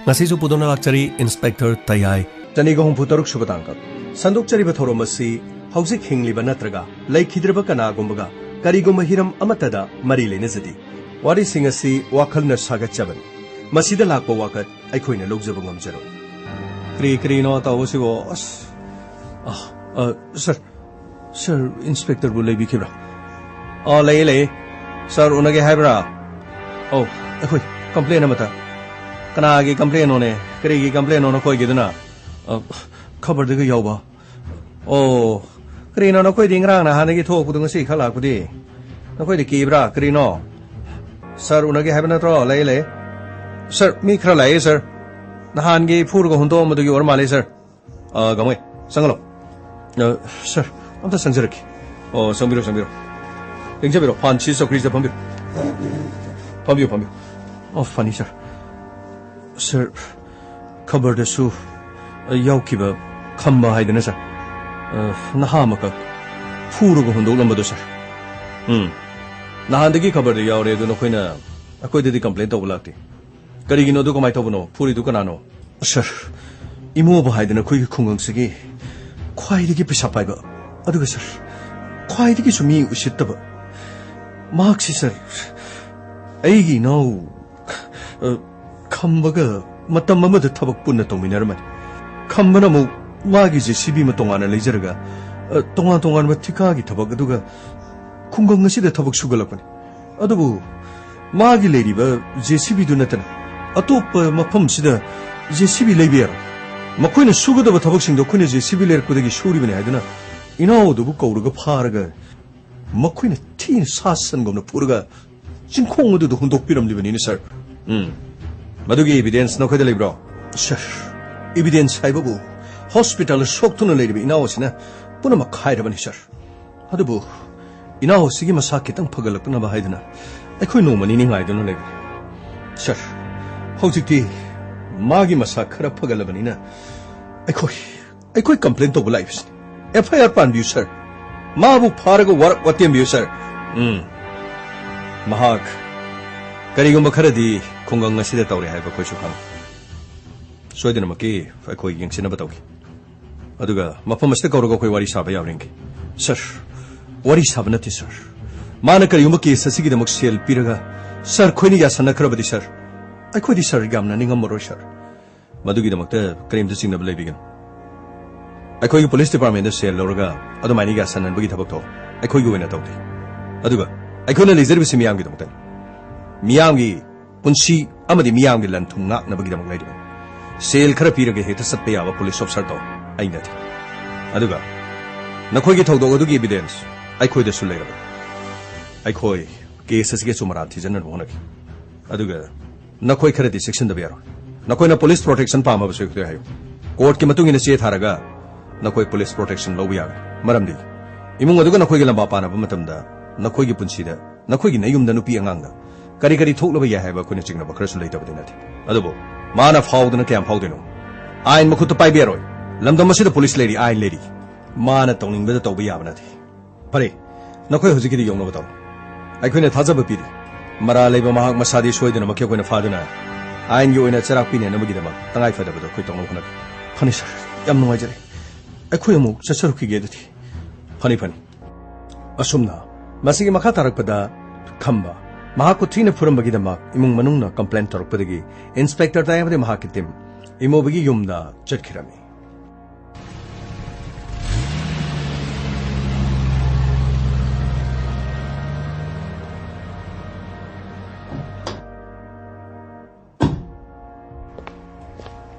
ngasisu pudona lakchari inspector tayai taniga humpu taruk subatangka sandokchari bathorom asi hausik hingliba natraga laikhidraba kana gumbaga karigumba hiram amatada mari lenazadi wari sing asi wakhalna sagatchaban masida lakpa wakat aikhoina lokjaba ngamjaro kri no tawsibo as sir inspector bu leibi khibra lei sir unage haibra akhoi complain amata kana gi complain one kri gi complain on khoi giduna khabar de ga yawba kri no khoi dingrang na hanagi thok pudung si khala kudi no khoi de kibra kri no sir unage haibna tro lei sir mi khra lai sir nahan gi phur go hundo madu gi or male sir gamoi sangalo sir amta sangjiraki sangbiro engjabiro panchi so krisa pambio funny sir khabar da su yaukiba khamba haidana sir nahamaka phur go hundo lambado sir nahan dagi khabar da yaure do no khoina akoi de complaint to bulakti karigino do kamai tobono phuri du kanano sir imo ba haidana khoi khungang sigi khwai digi pisa paiba aduga sir khwai digi sumi usittaba marksi sir aigi no khambaga matam amada thabak punna tongminarman khambana mu magi je sibi ma tongana leijaraga tongan ma thika gi thabak aduga khungang ngasida thabak sugalapani adubu magi leiriba je sibi du natana atop mafam sida je sibi leibiar makoina sugadaba thabak singdo khune je sibi ler kudagi shuri bani haiduna inaw du bu kauraga pharaga makoina tin sasan gomna puraga jinkhong du hundok piram libani ni sir madugi evidence no khadalai bro sir evidence haibabu hospital soktuna leibi inaw sina puna makhai rabani sir adubu inaw sigi masa kitang phagalakna ba haiduna akhoi no mani ni ngai dun leibi sir hojikti magi masa khara phagalabani na akhoi complaint to bulai bis FIR pan view sir mabu pharaga war watem view sir mahak karigum kharadi khungang asida tawre haiba khoisu kham soidina maki akhoi yengsina batawgi aduga mafam asta kawraga khoi wari saba yawrengi sir wari saba nati sir mana karigum ki sasigi damak sel piraga sir khoini ya sana khrabadi sir akhoi di sir gamna ningam moro sir madugi damakta karim da singna blai bigan akhoi police department da sel lorga adu mani ga sanan bagi thabak to akhoi go wena tawti aduga akhoi na laser bi simiyam gi damakta miyam gi punsi amadi miyam gi lan thungna na bagi damak lai di sel khara piraga heta satpe yawa police officer to aina thi aduga nakhoi gi thawdo adugi evidence akhoi da sulai ga akhoi case asige sumara thi janan bona ki aduga nakhoi khara di section da biaro nakhoi na police protection pa ma bsu khoi hayo court ki matung ina che tharaga nakhoi police protection lo biya maramdi imung aduga nakhoi gi lamba pa na ba matam da nakhoi gi punsi da nakhoi gi nayum da nupi angang da kari thokla ya haiba khuna chingna ba kharasu leita ba dinati adubo mana faudna kyam faudeno ain makhut pai beroi lamdam masida police lady ain lady mana tongning ba tawba ya banati pare nakhoi hojiki di yongna bataw ai khoina thajaba piri mara leiba mahak masadi soidena makhe khoina faduna ain gi oina charak pine na magi dama tangai fada ba khoi tongna khona phani sir yam nungai jare ai khoi mu chacharu ki ge dati phani asumna masigi makha tarak pada khamba mahakku thina furam bagi dama imung manungna complaint tarak padagi inspector tayabde mahakki tim imo bagi yumda chatkirami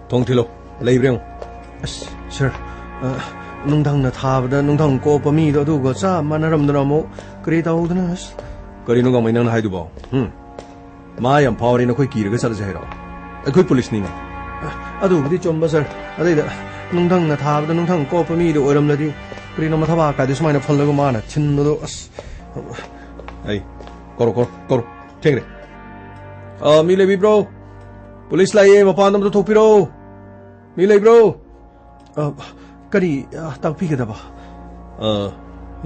tongthilo leibreng sir nungdang na thabda nungdang ko pami do du go cha manaram dana mo kri taudna kari nungam mai nang haidu ba ma yam phawri na khoi kiraga chal jairo akhoi police ni na adu budi chomba sir adai da nungdang na thabda nungdang ko pami do oram ladi kri na mathaba ka de sumaina phallago mana chin do as ai kor thengre mi lebi bro police lai mapan dam to thopiro mi lei bro kari takpi ke da ba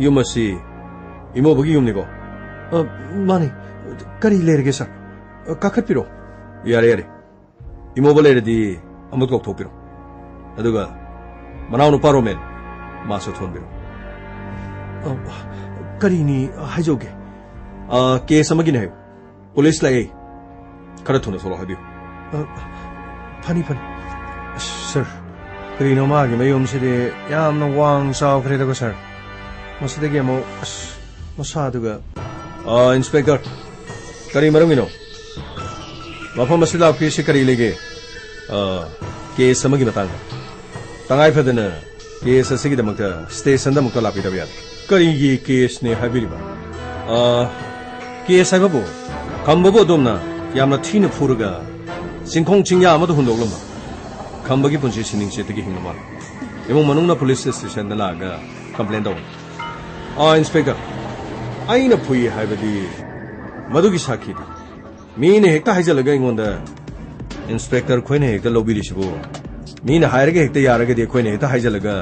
yumasi imo bagi yum ni ko mani kari lerge sir kakhat piro yare immovable लेरदी अमुत कौथोपिरो अदुगा मनाव नुपा रोमेन मासो थोनबिरो करीनी हाइजोगे केस अमगिने हायो पुलिस लाए खरा थुना सोलो हाबियो फनी फनी सर करीनो मागी मयुम सिदे यामना वांग सावख्रेदगो सर मसिदगे मो मसादुगा इंस्पेक्टर करी मरमिनो मफम असिदा ऑफिस करी लेगे केस अमगी मतंग तंगाई फदना केस असिगी दमक स्टेशन दमक लापि दबिया करीगी केस ने हाबिरिबा केस हाबबो खम्बबो दोमना यामना थीन फुरगा सिंखों चिंया अमदो हुंदोगलमा खम्बगी पुंसी सिनिंग सेतगी हिंगमा एमो मनुंगना पुलिस स्टेशन दा लागा कंप्लेंट दो इंस्पेक्टर आइना फुई हाबदी मधुगी साखी मीने हेक्ता हाइजलगा इंगोंदा इंस्पेक्टर खोइने हेक्ता लोबिरिसिबो मीने हायरगे हेक्ता यारगे खोइने हेक्ता हाइजलगा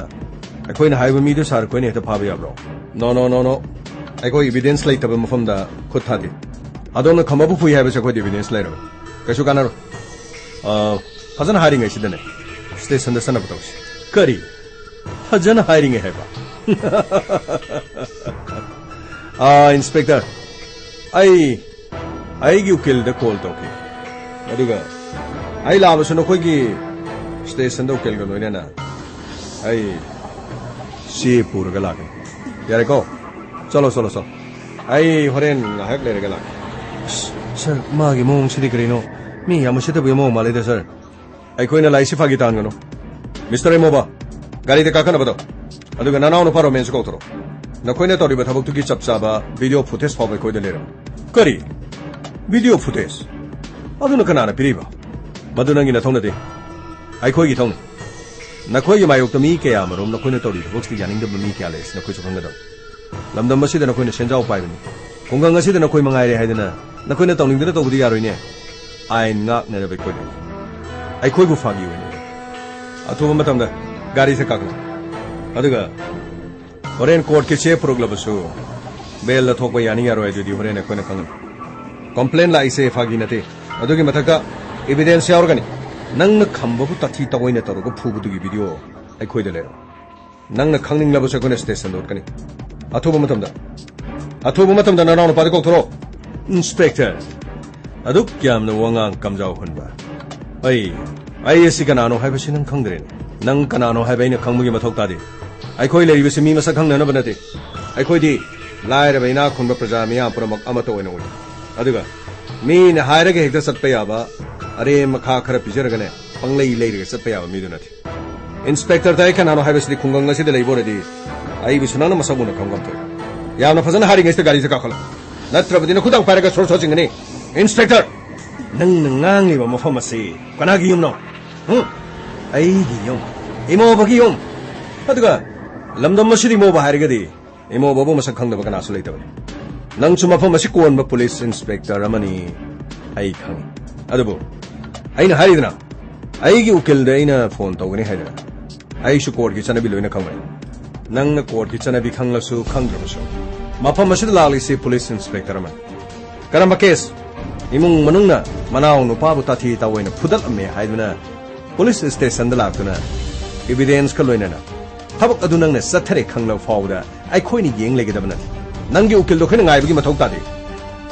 अखोइना हाइबो मीदो सार खोइने हेक्ता फाबा याब्रो नो नो नो नो अखो एविडेंस लाइतब मफमदा खुद थादे अदोंना खमबु फुई हाइबसे खो एविडेंस लाइरो कैसु कानारो फजन हायरिंग सिदने स्टेशन दा सनब तौसी करी फजन हायरिंग हैबा इंस्पेक्टर आई उकिल कॉल तौकी अदुगा आई लाबसु नखोगी स्टेशन दा उकिल लोइना आई सी पुरगा लागे यारे को चलो चलो चलो आई होरेन हाक लेरगा लागे सर मागी मोंग सिदि करिनो मी यामसिदा बे मोंग मालेदा सर आई कोइना लाइसि फागी तानगनो मिस्टर एमोबा गाड़ी दे काकना बदो अदुगा नानाव न पारो मेंस कोथरो नखोइना तोरिबा थबक्तुगी चपचाबा वीडियो फुटेज फाबै कोइदा लेरो करी वीडियो फुटेज अदुना कनाना पिरिबा मदुनंगी नथौनदे आइखोइगी थौन नखोइगी मायोक्ता मी कया मरोम नखोइना तोरि थबक्ति यानिंगदब मी कया लेस नखोइसु खंगदो लमदम मसिदा नखोइना सेंजाव पाइबनी खुंगंग असिदा नखोइ मंगाइरे हाइदना नखोइना तौनिंगदना तौबुदि यारोइने आइन ngak नरबे कोइदे आइखोइबु फागी वने अथुबा मतमदा गाड़ी से काकला अदुगा होरेन कोर्ट के चे प्रोग्लबसु बेल थोकबा यानी यारोय जुदि होरेन कोइना खंगन कंप्लेन लाइसे फागी नते अदुगी मथका एविडेंस यावरगनी नंगना खंबबु तथि तवइना तरोगो फुबुदुगी वीडियो आइखोइदा लेरो नंगना खंगनिंगलबसु कोने स्टेशन दोटकनी अथुबा मतमदा नानाव पादे कोथरो इंस्पेक्टर अदुक क्यामना वंगांग कमजाव हनबा आई एसी कनानो हाइबसि नंग खंगद्रेन नंग कनानो हाइबैना खंगमुगी मथौ तादे आइखोइ लेरिबसि मी मसक खंगनब नते आइखोइदि लायरबैना खुनबा प्रजा मिया पुरमक अमतो ओइना ओइ अदुगा मीना हायरगे हेक्ता सत्पा याबा अरे मखा खरा पिजरगने पंगलै लेरिगे सत्पा याबा मीदु नथे इंस्पेक्टर ताइ कनानो हाइबसि खुंगंग असिदा लेबोरदि आई बिसुनाना मसबुना खंगम तो यामना फजन हारिंगैसि गाड़ी से काखला नत्रबदिना खुदां पारगा सोर सोचिंगने इंस्पेक्टर नंग ngangiba mafam ase kanagi yum no aigi yum imo bagi yum aduga lamdam masidi mo ba harigadi imo babu masak khangdaba kana su leitaba nang chu mafam asi kon ba police inspector amani ai khang adubu aina haridna aigi ukil da aina phone tawgani haidana ai su court gi chanabi loina khangbai nang na court gi chanabi khanglasu khangdrabasu mafam asida lagli se police inspector aman karamba case इमुंग मनुंगना मनाव नुपाबु ताथि तावैना फुदल अमे हाइदुना police station दा लाक्तुना एविडेंस का लोइनाना थबक अदु नंगना सथरे खंगला फावदा आइखोइनि येंग लेगदबना नंगी उकिल दो खैना गाइबगी मथौ तादे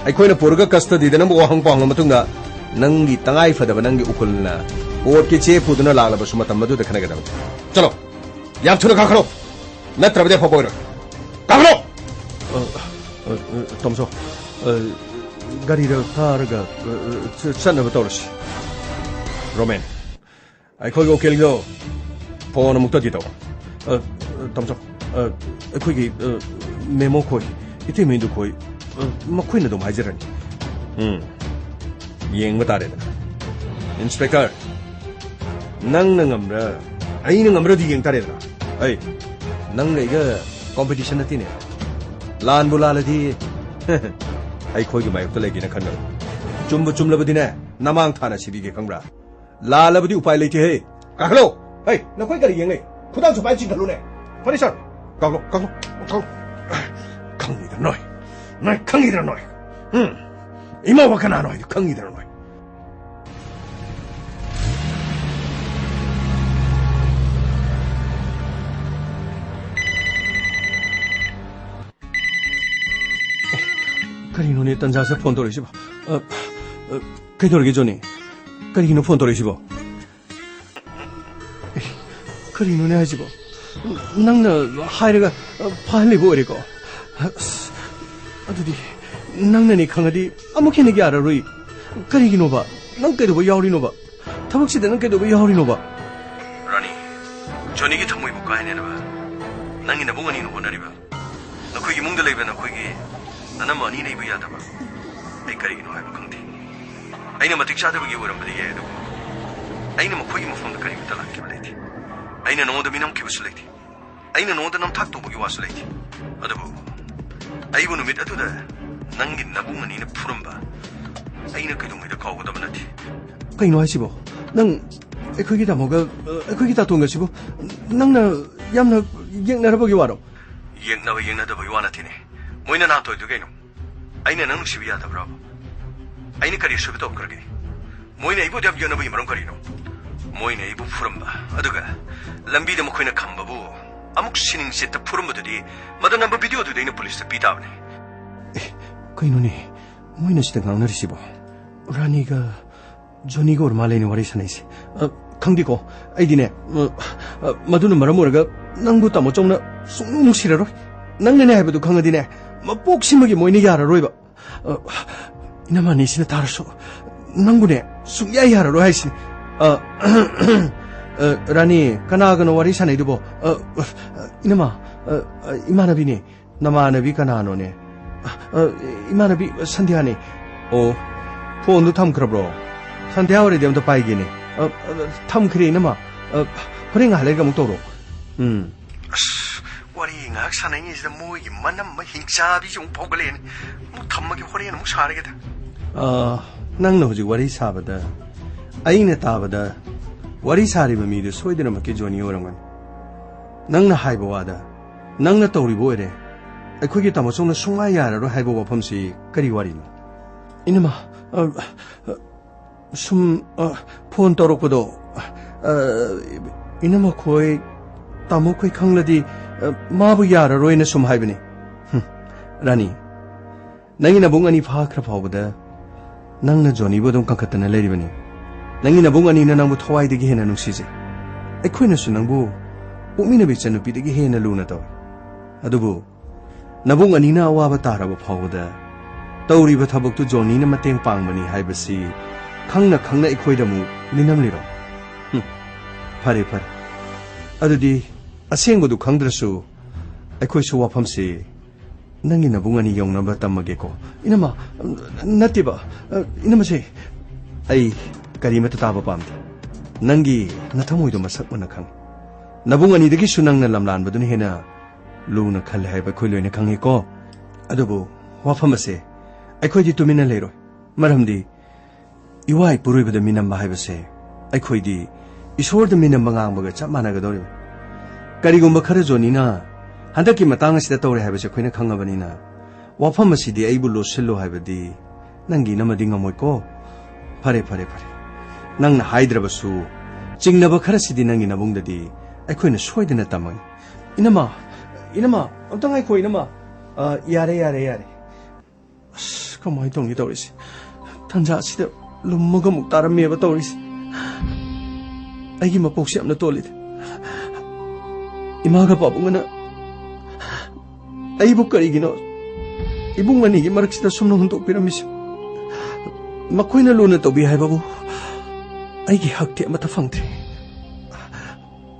आइखोइना पुरगा कस्टडी दना बो हंग पांग मतुंगा नंगी तंगाइ फदब नंगी उकुलना कोर्ट के चे फुदुना लागलबसु मतम मदु दखनगदब चलो याम थुना काखलो नत्रबदे फपोइरो काखलो तमसो गाड़ी थारगा चनब तौरसी रोमेन अखोई उकिल फोन अमुक तौ तमसो अखोई मेमो खोई इथे मेदु खोई मखोइना दम हाइजरनी येंग तारेदा इंस्पेक्टर नंग नंगमरा आई नंगमरा दी येंग तारेदा आई नंग लेगा कंपटीशन नतीने लान बुलालदी आइखोइगी मायोक्ता लेगिना खन्नो चुमलबदिने नमांग थाना सिबिगे खंग्रा लालबदी उपाय लेते हे काखलो हे नखोइ करी येंगे खुदां सुपाय चिंखलुने फनी सर काखलो खंगिदा नय खंगिदा नय इमा वकना नय खंगिदा नय 그리노네 딴자서 폰 돌리시보. 그이돌기 전에 그리노 폰 돌리시보. 그리노네 하시보. 낭나 하이르가 파할리보 이리고. 아두디 낭나니 강아디 아무케네기 알아로이. 그리기노바. 난 깨도보 야오리노바. 타박시대 난 깨도보 야오리노바. 라니 전이기 탐모이 볼까 해내나봐. 낭이나 봉안이노 보나리바. 너 거기 몽들레이바 너 거기 나는 뭐 니네 입이 야다봐. 이 그리기노 하이바 강디. 아이는 뭐 딕샤드버기 오람바디 예도. 아이는 뭐 거기 뭐 폼도 그리고 달라게 발레티. 아이는 너도 미남 키부슬레티. 아이는 너도 남 탁도 보기 왔을레티. 어더부. 아이고 놈이 따도다. 낭긴 나봉안이는 푸른바. 아이는 그 동네도 가오고도 만나티. 그이노 하시보. 낭 거기다 뭐가 거기다 동가시보. 낭나 얌나 얘나라 보기 와로. 얘나다 보기 와나티네. 뭐이나 나한테 두게노. 아이는 낭 시비야다 브라보. 아이는 거리 수비도 없거게. 뭐이나 이보 잡 연어부 이마론 거리노. 뭐이나 이보 푸른바. 어두가 람비데 먹고이나 감바부. 아묵 신행 시트 푸른부들이 마다 남부 비디오도 되는 폴리스 비다오네. 그이노니 뭐이나 시대 강나리시보. 라니가 조니가 얼마래니 와리사네시. 강디고 아이디네 마두는 말아모르가 낭부터 뭐 좀나 쑥눅시라로. 낭내내 해봐도 강아디네 뭐 복심하게 뭐이니게 알아로이봐. 이나마 니시네 따라서 낭구네 쑥야이 하라로 하이시. 라니 까나가노 와리사네이두보. 이나마 이마나비니 나마나비 까나노네. 이마나비 산디하니. 폰도 탐크러브로 산디하오리 되면 더 빠이기니. 탐크리 이나마 호랭아 할래가 묵도로. 와리가 사나이니지다 뭐이기 만남 힘차비 좀 보글레니 뭐 탐마기 호랭이는 뭐 사르게다. 낭나 호지 와리 사바다 아이네 따바다 와리 사리바 미도 소이드나 맞게 조니 오랑만 낭나 하이보 와다 낭나 떠우리보 이래 거기 따모 속나 숭아야라로 하이보고 펌시 그리 와리노 이놈아 폰 떠록고도 이놈아 거의 따모 거의 강라디 마부 야라로 이네 숨 하이브니 라니 낭이나 봉안이 파크라 파오보다 낭나 조니보동 깡카타나 레리바니 낭이나 봉안이나 낭부 토와이되게 해나 농시지 에코이나수 낭부 오미나 비자 누피되게 해나 루나도 아두부 나봉안이나 아와바 따라고 파오보다 떠우리바 타복도 조니나 마땡 빵바니 하이버시 강나 에코이다무 니남리로 파레 아두디 아생고도 강들수 에코이수 와팜시 낭이 나봉안이 용나바 땀마게고 이나마 나띠바 이나마세 아이 가리메트 따바 빰디 낭기 나타모이도 마삭마나 강 나봉안이 되기 수낭나 람란바두니 해나 루나 칼레 하이바 코일로이나 강해고 아두부 와팜마세 아이코이디 투미나 레로 마람디 이와이 부르이바다 미남바 하이바세 아이코이디 이소르다 미남바 강바가 짭마나가도리 가리고마 카르조니나 한덕기 마땅하시다 떠오래 하이바세 코이나 강가바니나 와팜마시디 에이블로 실로 하이바디 낭기 나마딩가 모이고 파레 낭나 하이드라바수 징나바 카라시디 낭기 나봉다디 아이코이나 소이드나 따망 이나마 어떤 아이코 이나마 야래 가만히 동이 떠오르시 탄자시다 룸머가 묵 따라미에바 떠오르시 아이기 마복시 암나 떠올리다 이마가 바봉가나 아이부 거리기노 이봉만이기 마락시다 숨는 흔독비라미시 마코이나 루나 떠비 하이바부 아이기 학대 마타 팡트리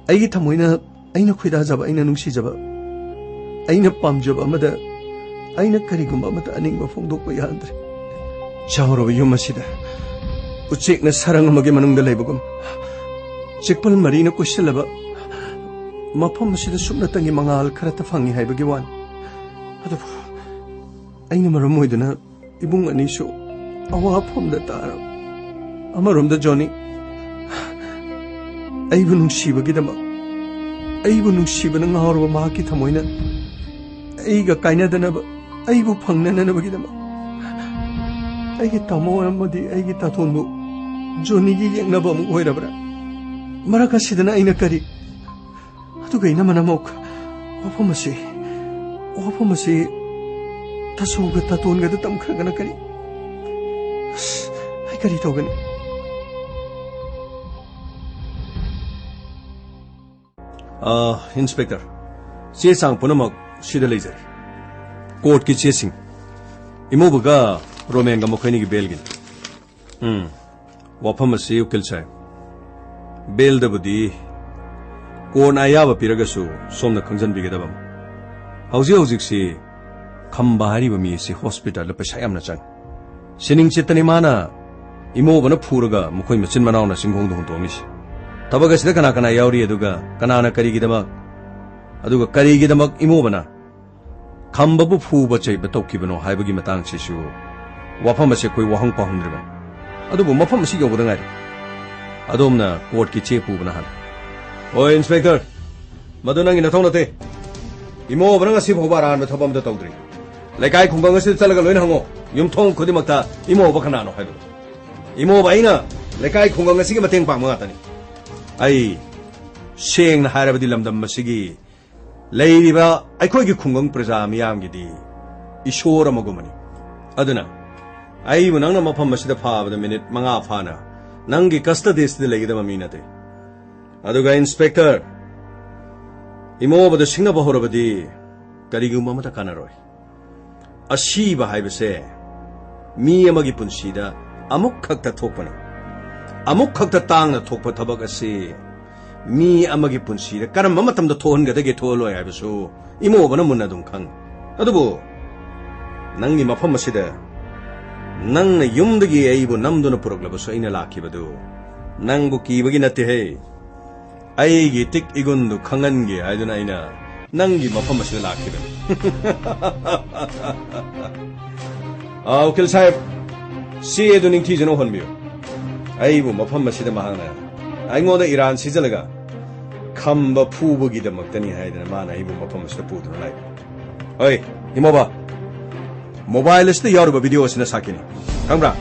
아이기 타모이나 아이나 코이다 하자바 아이나 농시자바 아이나 빰자바 아마다 아이나 거리구마 아마다 아닝바 퐁독바 야한드리 자오로바 유마시다 우체익나 사랑음하게 마능다 레이부금 직벌 마리나 꼬실라바 마펌마시다 숨나 땅이 망할 카라타 팡이 하이바기 완 아두부 아이나 마라 모이드나 이봉만이쇼 아와펌다 따라 아마롬다 조니 아이부 농시바기다마 아이부 농시바는 ngahorba mahaki thamoina aiga kainadanaba aibu phangnananabagidama aigi tamo amadi aigi tathonbu jonigi yengnaba amu oirabra marakasidana aina kari aduga ina manamok wafamasi tasoga tatonga da tamkhagana kari ai kari togani inspector che sang punamak sida leizari court ki che sing imobuga romen ga mokhani gi belgin wafam ase ukil chai bel da budi kon ayaba piragasu somna khangjan bigedabam hauji si khambari ba mi si hospital la paisa yamna chang sining chitani mana imo bana phuraga mukhoi machin manau na singhong dong to mi si tabaga sida kana kana yauri aduga kana na kari gidamak aduga kari gidamak imo bana khambabu phuba chai ba tokkibano haibagi matang chisu wafam ase koi wahang pahundriba adubu mafam si yogoda ngai adomna court ki che pubana hal oi inspector madunang ina thonate imo bana si bhoba ran ba thobam da tawdri lekai khunggang ase chalaga loina hango yumthong khodimakta imo ba khana no haibu imo ba ina lekai khunggang ase gi mateng pang ma tani ai seng na harabadi lamdam masigi leiriba aikoi gi khunggang praja miyam gi di ishora magumani aduna ai bu nangna mafam masida phabada minute manga phana nangi custody sida legida mamina te aduga inspector imo bada singna bahorabadi karigu mamata kanaroi asiba haibase mi amagi punsida amuk khakta thokpani amuk khakta tangna thokpa thabak ase mi amagi punsida karam matamda thongadage tholoi haibasu imo bana munna dum khang adubu nangi mafam masida nangna yumdagi aibu namduna puraklabasu aina lakhibadu nangbu kibagi natte he aigi tik igundu khangangi aiduna aina nangi mafam masida lakhibani ukil sahib si edu ningthi jano honbiyo aibu mafam masida mahana aingoda iran sijalaga khamba phubagi damaktani haidana mana aibu mafam masida puduna lai oi imoba mobile is the Yoruba video in a sakini. Kambra,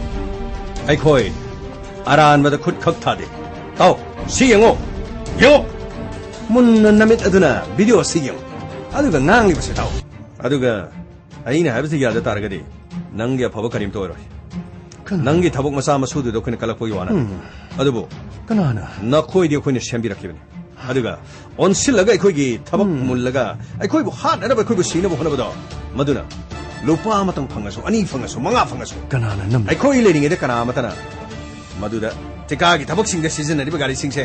I koi aran with a kut kak tadi. Oh, see you yo mun namit aduna video see you. Aduga nang li pasitaw. Aduga aina habsi yada targadi. Nangi pabakarim toro. Nangi tabuk masama sudu do kun kalakpo yuana. Adubu kanana na koi di kun shambira kibani. Aduga on silaga koi gi tabuk mullaga. I koi bu hat na ba koi bu sina bu hanabada. Maduna lupa matang pangaso ani pangaso mga pangaso kanana nam ai khoi lening ede kana matana maduda tika gi thabak sing de season ari gari sing se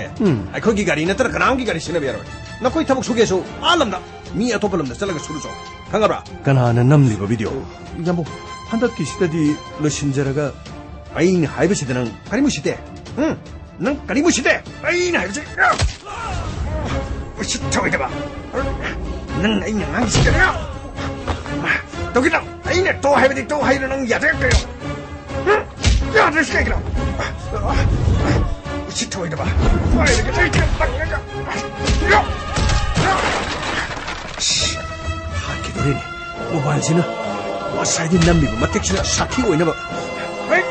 ai khoi gi gari na tar kanam gi gari sina biaro na koi thabak suge so alamda mi atopalam da salaga suru so khangabra kanana nam liba video jambo handak ki stadi lo sinjaraga ai ni haibe sidan kari mu site nang kari mu site ai ni haibe uchi tawai da ba nang ai nang site Togina, aina to haibadi to hairo nang yada kayo. Yada skai kilo. Uchi toy da ba. Ai da kai ka banga. Yo. Haki dore ni. Mobile sina. Wasai din nambi ba matik sina saki oina ba. Ai.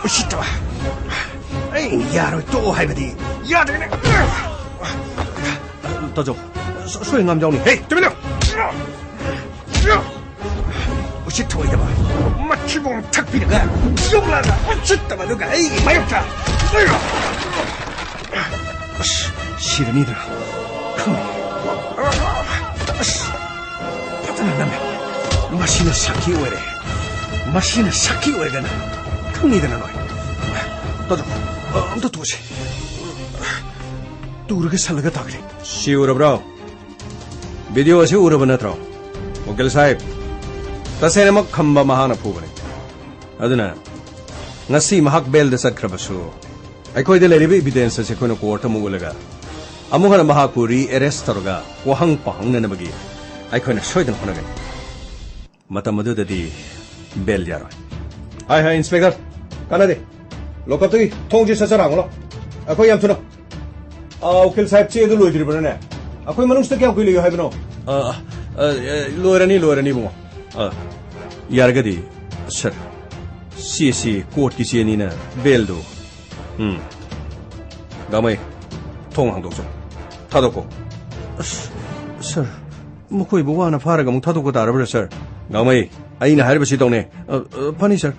Uchi to. Ai yaro to haibadi. Yada ni. Tojo. Soy ngam jong ni. Hey, tumino. 우시토이다 봐. 마치봉 탁비르가 용라가 우치다 봐 누가 에이 마욕자. 시르니들아. 파타나 남에 마시나 사키 오래. 마시나 사키 오래가나. 큰이들아 너희. 너도 또 도시. 뚜르게 살라가 다 그래. 시우라브라. 비디오 시 우르바나트로. ukil sahib tasena mak khamba mahana phubani aduna ngasi mahak bel de sakhabasu aikoi de leribi evidence se kono court mugulaga amuhana mahapuri arrest torga wahang pahang na bagi aikoi na soidan honaga matamadu dadi bel yaro hai inspector kanade lokatui thongji sasaranglo akoi yam thuno ukil sahib che du loidri bana akoi manung sta kya koi liyo haibno loirani bungo yargadi sir si court ki cheni na bel do gamai thong hang dok tadoko sir ꯃꯈꯣꯏꯕꯨ ꯋꯥꯅ ꯐꯥꯔꯒ ꯑꯃꯨꯛ ꯊꯥꯗꯣꯛꯄ ꯇꯥꯔꯕ꯭ꯔꯥ ꯁꯥꯔ? ꯉꯥꯎꯃꯩ, ꯑꯩꯅ ꯍꯥꯏꯔꯤꯕꯁꯤ ꯇꯧꯅꯦ. ꯐꯅꯤ ꯁꯥꯔ.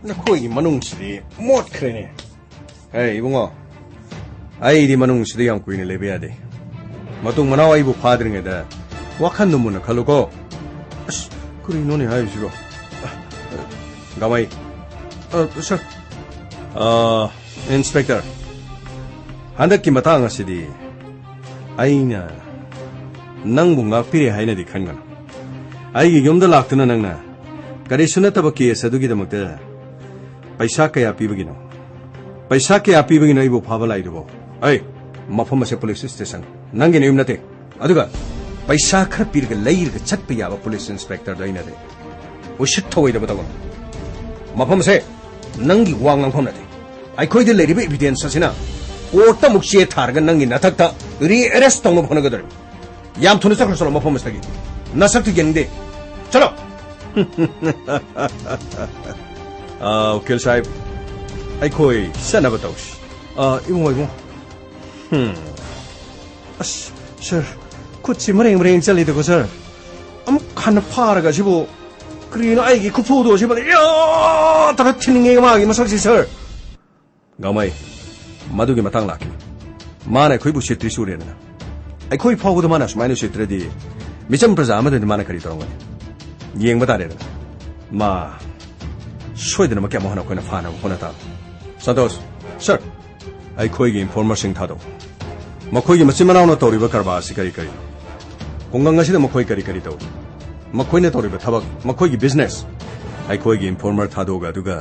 ꯅꯈꯣꯏꯒꯤ ꯃꯅꯨꯡꯁꯤꯗꯤ ꯃꯣꯠꯈ꯭ꯔꯦꯅꯦ. ꯍꯦ 이봉아, ꯑꯩꯗꯤ ꯃꯅꯨꯡꯁꯤꯗ ꯌꯥꯝ ꯀꯨꯏꯅ ꯂꯩꯕ ꯌꯥꯗꯦ. ꯃꯇꯨꯡ ꯃꯅꯥꯎ ꯑꯩꯕꯨ ꯐꯥꯗ꯭ꯔꯤꯉꯩꯗ ꯋꯥꯈꯟꯗꯨ ꯃꯨꯟꯅ ꯈꯜꯂꯨꯀꯣ. ꯑꯁ, ꯀꯔꯤꯅꯣꯅꯦ ꯍꯥꯏꯔꯤꯁꯤꯕꯣ? ꯉꯥꯎꯃꯩ. ꯁꯥꯔ. 인스펙터. 한덕기 마땅 하시디 아이나 낭부 ꯉꯥꯛꯄꯤꯔꯦ 하이나디 칸거나 아이기 염도 락드나 낭나 가리 수나타바키에 사두기다먹다 पैसा kaya pibagino पैसा kaya pibagino ibo 파발라이르보 아이 마포마세 폴리스 스테이션 낭게 네임나테 아두가 पैसा खर पीरग लैरग चटप याबा पुलिस इंस्पेक्टर दैनादे उशिथोइदबदगो मफमसे नंगी वांगफम नाते आइखोइदे लेरिबे एविडेंस असिना कोर्टा मुक्सिए थारग नंगी नथक्ता री अरेस्ट तंगो फनगदर याम थुन चखरसलो मफमसतगी नसक्तु गेंगदे चलो वकील साहब आइखोइ सनब तौसी इमोइमो अस सर खुदसी मरेंग मरेंग चलिदको सर अमुक खान फारगा सिबो क्रीनो आइगी खुफुदो सिबो या तरा थिनिंगे मागी मसक्सी सर गामाई मधुगी मतंग लाकी माने खोइबु सिट्री सुरेना आई खोइ फाउबुद माना सुमाइनो सिट्रदी मिचम प्रजा अमदन माना करि तोरंगनि येंग बतारेना मा सोइदन मके मोहन कोइना फाना होनाता संतोष सर आई खोइगी इन्फॉर्मेशन थादो मखोइगी मचिमनाउना तौरिबा करबासी करि करि 공강가시다 मखोइ करि करि तौ मखोइना तौरिबा थबक मखोइगी बिजनेस आई खोइगी इन्फॉर्मर थादोगा दुगा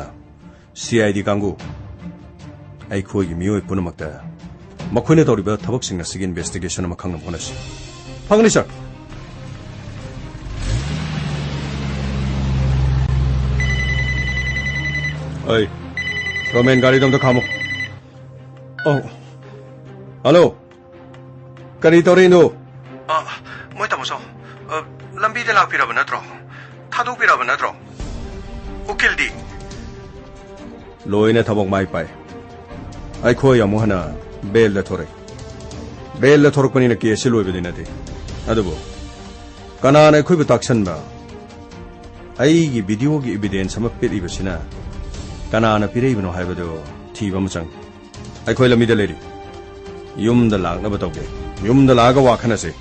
CID कांगु 아이코이기 미오이 पुनमक्ता मखोइने तौरिबा थबकसिंग सिगी इन्वेस्टिगेशन अमा खंगम होनसि फंगनि सर ओइ रोमेन गाड़ी दम तो खामो ओ हेलो करी तौरिनो मोइ तमसो लंबीदे लापिरब नत्रो थादोपिरब नत्रो उकिलदी लोइने थबक माइ पाइ आइखोइ अमुहना बेल थोरे बेल थोरकपनिना केस लोइबदि नते अदुबो कनाना खोइबु ताक्सनबा आइगी भिडियोगी एविडेंस अमा पिरिबसिना कनाना पिरेइबनो हाइबदो थीबा मचंग आइखोइ लमिदा लेरि युमदा लांगनबा तौगे युमदा लागा वाखनसे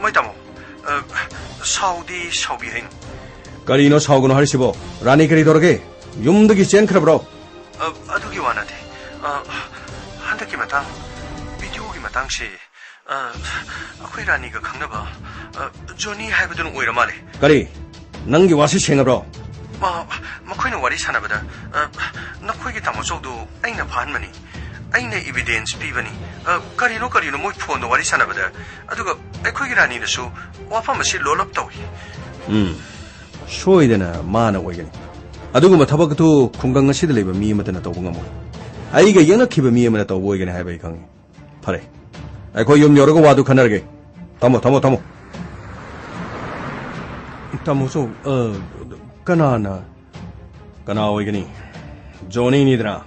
मोइ तमो साउदी साउबि हैन करिनो साउगनो हारिसिबो रानी करि दोरगे युमदगी चेनखरब्रो अदुगी वानाते 한덕기 마땅 비디오기 마땅시 아코이 라니가 강나봐 조니 하이브드는 오이라 말해 가리 낭기 와시 생어브로 마코이는 와리 사나보다 나코이기 담어줘도 아이나 반만이 아이나 에비덴스 피바니 가리노 모이 폰도 와리 사나보다 아두가 아코이기 라니는수 와파마시 롤럽도이 쇼이데나 마나 오이게니 아두가 뭐 타바그도 공강가시들 레이바 미마드나 떠봉가모 아이가 영락히바 미에만 또 보이긴 해봐 이강 파래 아이 거기 좀 여러고 와도 가나게 담어 담어서 까나 오이기니 조니니드라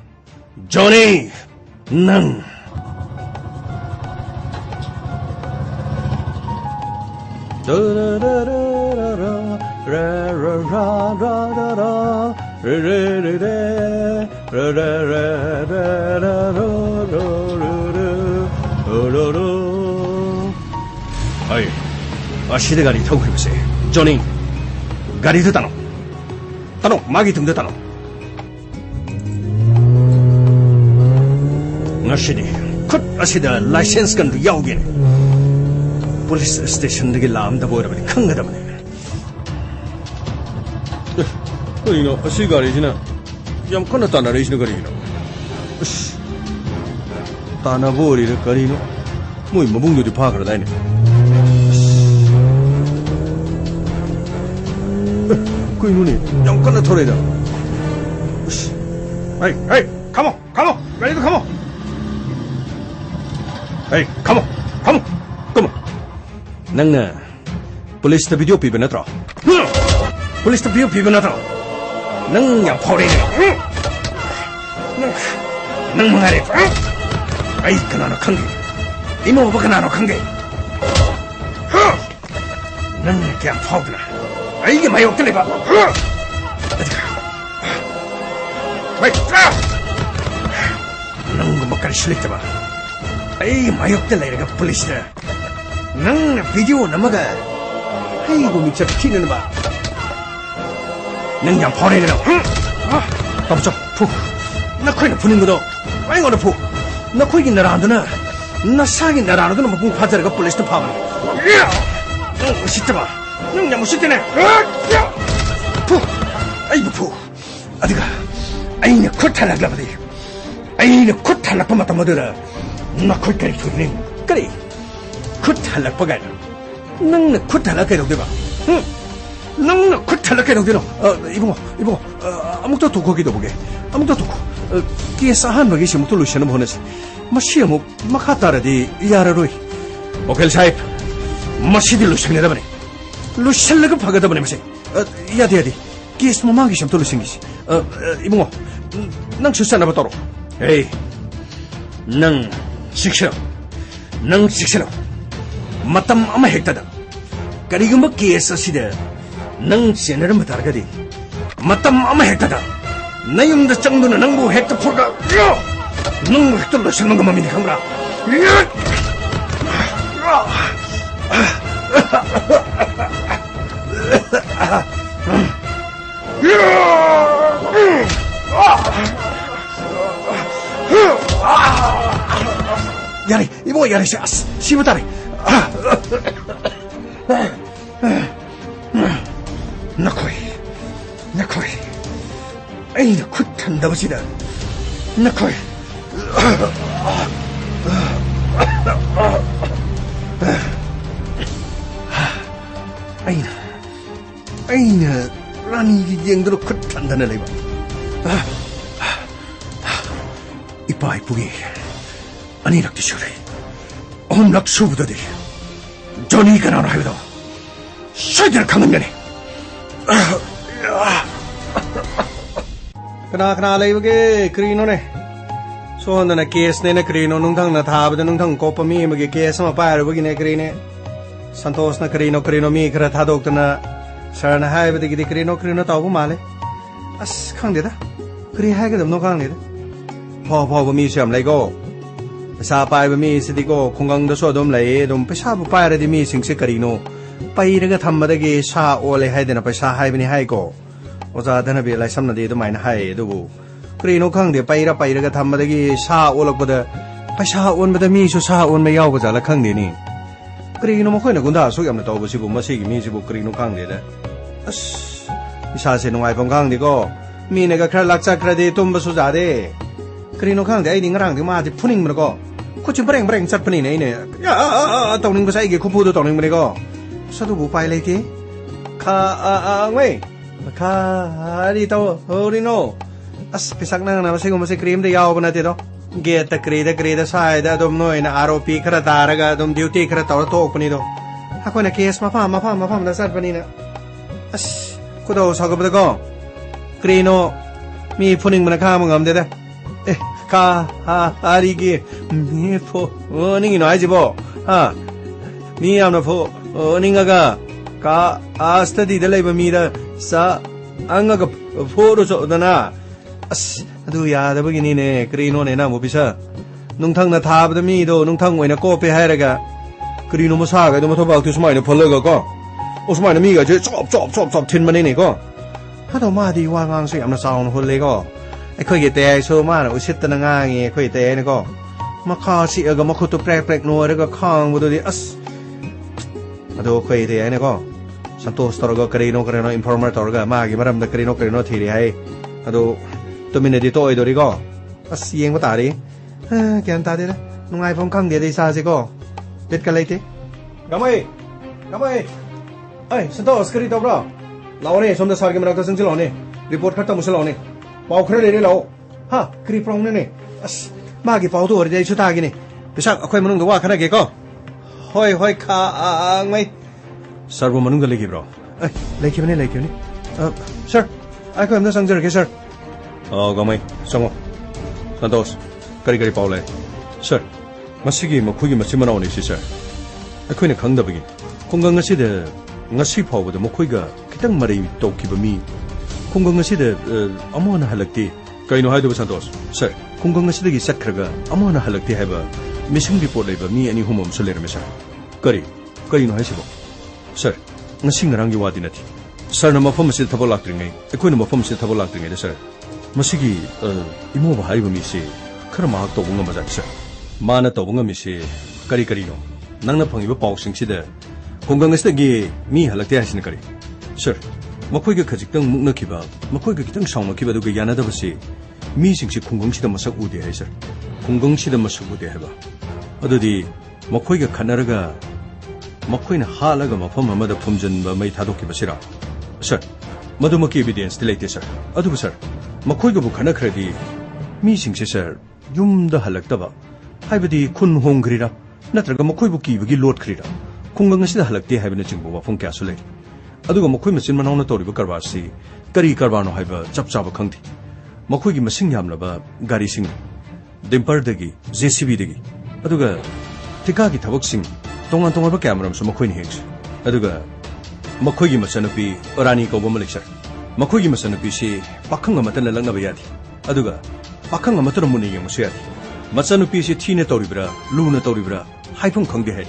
조니 능 아이 아시데 가리 타고 해보세 조니 가리도 따노 마기 등도 따노 아시데 컷 아시다 라이센스 간도 야오긴 폴리스 스테이션드기 라암다 보여라버니 큰가다버니 이거 아시가리지나 ꯌꯥꯝ ꯀꯟꯅ ꯇꯥꯟꯅꯔꯛꯏꯁꯤꯅ ꯀꯔꯤꯒꯤꯅꯣ ꯑꯁ ꯇꯥꯟꯅꯕ ꯑꯣꯏꯔꯤꯔ ꯀꯔꯤꯅꯣ ꯃꯣꯏ ꯃꯕꯨꯡꯗꯨꯗꯤ ꯐꯥꯈ꯭ꯔꯗꯥꯏꯅꯦ ꯀꯩꯅꯣꯅꯦ ꯌꯥꯝ ꯀꯟꯅ ꯊꯧꯔꯛꯏꯗ ꯑꯁ ꯍꯩ ꯈꯥꯃꯣ ꯒꯥꯔꯤꯗꯣ ꯈꯥꯃꯣ ꯍꯩ ꯈꯥꯃꯣ ꯅꯪꯅ ꯄꯨꯂꯤꯁꯇ ꯚꯤꯗꯤꯑꯣ ꯄꯤꯕ ꯅꯠꯇ꯭ꯔꯣ ꯄꯨꯂꯤꯁꯇ ꯚꯤꯗꯤꯑꯣ ꯄꯤꯕ ꯅꯠꯇ꯭ꯔꯣ ꯅꯪ ꯌꯥꯝ ꯐꯥꯎꯔꯦꯅꯦ ꯅꯪ ꯃꯉꯥꯏꯔꯦ Ay kanano kange. Imo ba kanano kange? Nang kaya fauna. Ay mayo kale ba? Wait. Nang gumakal silit ba? Ay mayo kale ga police na. Nang video na maga. Ay gumiksa tinan ba? Nang yang phone na. Tapos 푸. 나 코이는 푸는 거도. 아이 거는 푸. 나 코이긴 나라 안 되나? 나 사긴 나라 안 되나? 뭐 파자리가 볼리스트 파면. 시트봐. 능 야무 시트네. 푸. 아이고 푸. 어디가? 아이네 코탈락 라바디. 아이네 코탈락 파마타 뭐더라. 나 코이까지 소리네. 그래. 코탈락 파가. 능네 코탈락 해도 돼 봐. 응. 능네 코탈락 해도 되노. 이봉아. 아무것도 두고 거기도 보게. 아무것도 두고. Kesa han bagi si mutu lushan mo honas. Masih mo makatara di yara roi. Okel sahib. Masih di lushan ni dabane. Lushan laga paga dabane masih. Yadi. Kes mo magi si mutu lushan gisi. Ibu mo. Nang susah na batoro. Hey. Nang siksa. Matam ama hekta da. Kari gumba kesa sida. Nang senar matar gadi. Matam ama hekta da. 나용다 정도는 낭부 핵도 풀가 낭부 핵도 러시는 것만 믿는 거라 야리 이거 야리 시부다리 나코이 Ay, nakutanda ba sila? Nakoy. Ay na. Rani yang dulu kutanda na ba? Ipay pugi. Ani nak disure. Nak subuda di. Johnny ka na hayo daw. Siya kanam yan eh. Kena lagi kerino ne. So anda na case ne na kerino nungtang na thab da nungtang ko pa mi magi case ma pa ro ne kerine. Santos na kerino mi kara tha dok na sar na hai ba de kerino ta bu male. As khang de da. Kri hai ga dam no khang de da. Pho ba mi sam lai go. Sa pai ba mi si di go khongang da so dom lai dom paisa bu pa ra di mi sing se kerino. Pai ra ga tham ma da ge sa o le hai de na paisa hai ba ni hai go. 오자 되나비 라이 삼나데도 많이 하이 두고 그리노 캉데 빠이라가 담마다기 사 올럭보다 파샤 온보다 미수 사 온메 야오고 잘라 캉데니 그리노 뭐 거이나 군다 속이 없는 떠보시고 마시기 미시고 그리노 캉데다 아스 이사세 농아이 봉 캉데고 미네가 크라 락자 크라데 톰바수 자데 그리노 캉데 아이디 ng랑 마디 푸닝 뭐고 코치 브랭 zat프니네 이네 야 떠닝 거 사이게 코푸도 떠닝 뭐고 사도 빠이 레이티 왜 Kari tau horino as pisak nang na masih cream de yaw banate do get the create sai da dom no ina ROP khara taraga dom duty khara taw to puni do ako na case ma pham da sar pani na as kudo sagab da go krino mi phuning mana kha mangam de da ka ari gi mi pho ning no ai ji bo ha mi am no pho ning ga ka study de lai ba mi da 사 안가가 포로서 dana as adu ya da bagi ni ne krino ne na mo bisa nungthang na thab da mi do nungthang oina ko pe hairaga krino mo sa ga do mo thoba tu smai ne pholaga ko o smai ne mi ga je chop thin mane ne ko ha do ma di wa ngang se amna saung hol le ko ai khoi ge te so ma na usit ta na nga nge khoi te ne ko ma kha si ga ma khu tu prek no re ga khang bo do di as adu khoi te ne ko Santos toroga karino informer toroga magi maram da karino thiri hai ado tumine di toy dorigo as yeng ba tari kyan ta de nungai phong khang de sa se ko det ka leite gamai ai Santos kari to bro lao ne som da sar ge mara ka sing chilo ne report khatta musalo ne pau khre le lao ha kri prong ne as magi pau to de chu ta gi ne pisak akhoi manung da wa khana ge ko hoi kha ang mai Sarvo manungda leki bro. Leki bani. Sir, ako amna sangjar ke sir. Gamay, songo. Santos, kari paule. Sir, masigi makhugi machimana oni si sir. Akhoi na khangdabagi. Khunggang asida ngasi phawbada makhoiga kitang marai tawkiba mi. Khunggang asida amona halakti. Kaino haidu Santos. Sir, khunggang asidagi sakkhraga amona halakti haiba missing report laiba mi ani humam sulerame sir. Kaino haisibo. Sir, ngasi ngaranggi wadi nati. Sir na mafam asida thabak laktringai. Akhoi na mafam asida thabak laktringai da sir. Masigi imo ba haiba mi si khara mahak tawbu ngamajak sir. Mana tawbu ngami si kari no. Nangna phangiba pawsing sida khunggang asidagi mi halakti haisina kari. Sir, makoiga khajiktang muknakiba makoiga kitang saungnakiba duga yanadabasi 미싱시 공공시다 마sak 우대 해서 공공시다 마sak 우대 해봐 어디 먹고이가 가나르가 먹고이는 하라가 마펌 아마다 품전바 마이 다독기 바시라 서 모두 먹기 에비던스 딜레이트 서 어두고 서 먹고이가 부 가나 크레디 미싱시 서 윰다 할락다바 하이버디 쿤홍 그리라 나트라가 먹고이 부기 부기 로드 그리라 공공시다 할락디 하이버는 증보 마펌 캐슬레 어두고 먹고이 마신 만나오나 또리고 가르바시 까리 가르바노 하이버 짭짭바 컹디 makhoi masing yamlaba gari sing dimper JCB degi aduga tika gi thabak sing tongan ba camera so makhoi ni hej aduga makhoi gi masanapi orani ko bom lecture makhoi gi masanapi si pakhang amata na langna ba yadi aduga pakhang amata muni yeng so yadi masanapi si thine toribra luna toribra haifung khangde he